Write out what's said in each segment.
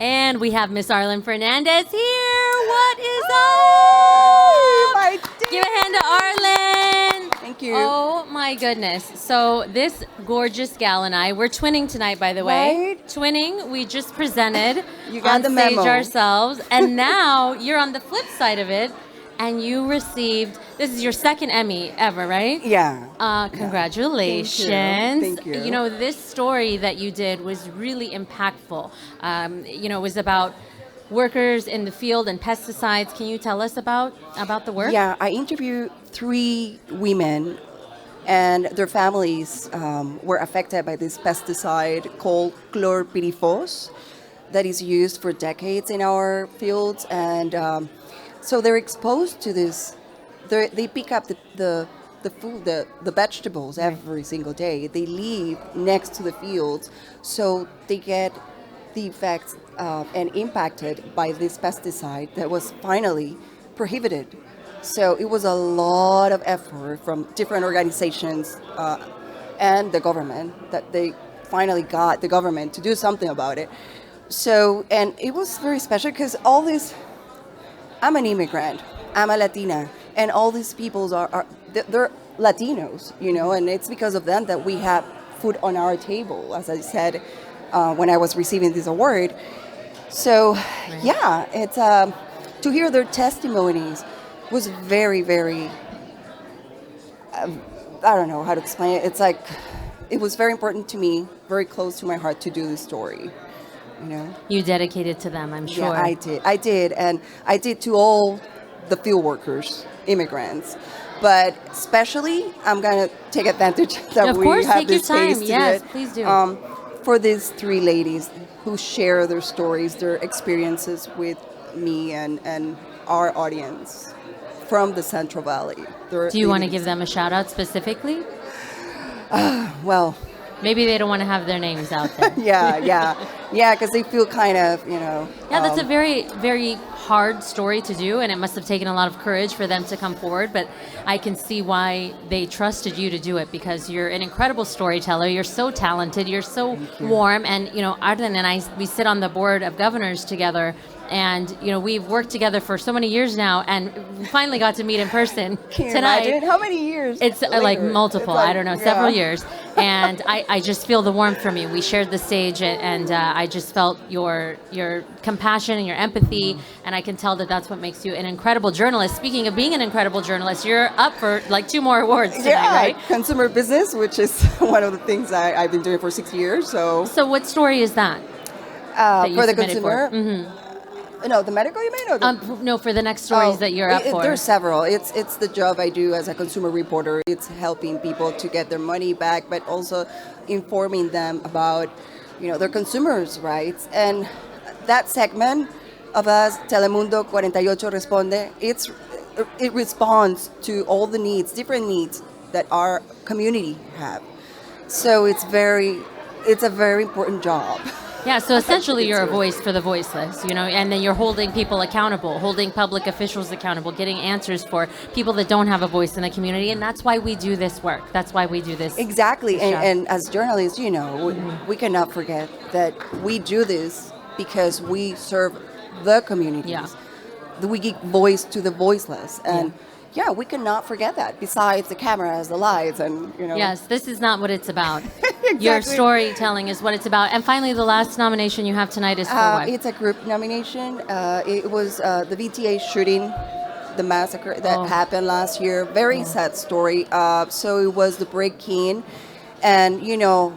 And we have Miss Arlen Fernandez here. What is up? Give a hand to Arlen. Thank you. Oh my goodness. So this gorgeous gal and I, we're twinning tonight, by the way. Right? Twinning. We just presented You got on the stage memo. ourselves. And now you're on the flip side of it. And you received, this is your second Emmy ever, right? Yeah. Congratulations. Thank you. You know, this story that you did was really impactful. You know, it was about workers in the field and pesticides. Can you tell us about the work? Yeah, I interviewed 3 women and their families were affected by this pesticide called chlorpyrifos that is used for decades in our fields. And so they're exposed to this. They pick up the food, the vegetables every single day. They live next to the fields, so they get the effects and impacted by this pesticide that was finally prohibited. So it was a lot of effort from different organizations and the government that they finally got the government to do something about it. So, and it was very special because all this, I'm an immigrant, I'm a Latina, and all these peoples they're Latinos, you know, and it's because of them that we have food on our table, as I said when I was receiving this award. So, yeah, it's to hear their testimonies was very, very, I don't know how to explain it. It's like, it was very important to me, very close to my heart to do this story. You know? You dedicated to them, I'm sure. Yeah, I did. And I did to all the field workers, immigrants. But especially, I'm going to take advantage that of we course, have take your this space time. to Yes, do it. please do. For these 3 ladies who share their stories, their experiences with me and our audience from the Central Valley. Do you want to give them a shout out specifically? Well, maybe they don't want to have their names out there. yeah, because they feel kind of, you know. Yeah, that's a very, very hard story to do, and it must have taken a lot of courage for them to come forward, but I can see why they trusted you to do it, because you're an incredible storyteller, you're so talented, you're so warm, and, you know, Arlen and I, we sit on the board of governors together, and, you know, we've worked together for so many years now, and we finally got to meet in person Can you tonight. imagine? How many years? It's like multiple, It's like, I don't know, several years. And I just feel the warmth from you. We shared the stage, and I just felt your compassion and your empathy, and I can tell that that's what makes you an incredible journalist. Speaking of being an incredible journalist, you're up for like 2 more awards tonight, right? Consumer business, which is one of the things I've been doing for 6 years. So what story is that you for the submitted consumer? For? No, the medical you mean? Or the, no, for the next stories that you're up for. There's several. It's the job I do as a consumer reporter. It's helping people to get their money back, but also informing them about, you know, their consumers' rights. And that segment of us, Telemundo48 Responde, it responds to all the needs, different needs that our community have. So it's a very important job. Yeah, so essentially you're a voice for the voiceless, you know, and then you're holding people accountable, holding public officials accountable, getting answers for people that don't have a voice in the community, and that's why we do this work. That's why we do this. Exactly, and as journalists, you know, we cannot forget that we do this because we serve the communities. Yeah. We give voice to the voiceless, and yeah, we cannot forget that. Besides the cameras, the lights, and, you know. Yes, this is not what it's about. Exactly. Your storytelling is what it's about. And finally, the last nomination you have tonight is for what? It's a group nomination. It was the VTA shooting, the massacre that happened last year. Very sad story. So it was the break-in, and you know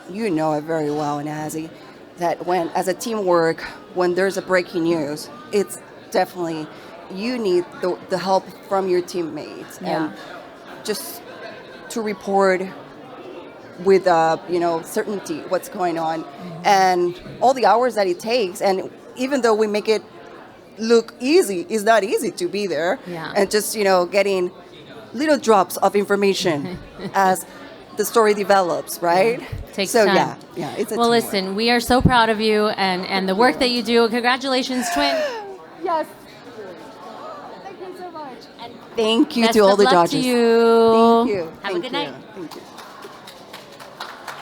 it very well, Nazi, that when as a teamwork, when there's a breaking news, it's definitely you need the help from your teammates and just to report with certainty what's going on and all the hours that it takes. And even though we make it look easy, it's not easy to be there and just getting little drops of information as the story develops, right? Takes time. Yeah, it's a well, teamwork. listen, we are so proud of you and the work that you do. Congratulations, twin. Yes. Thank you so much. Thank you Best to all of the luck judges. to you. Thank you. Have a good night. Thank you.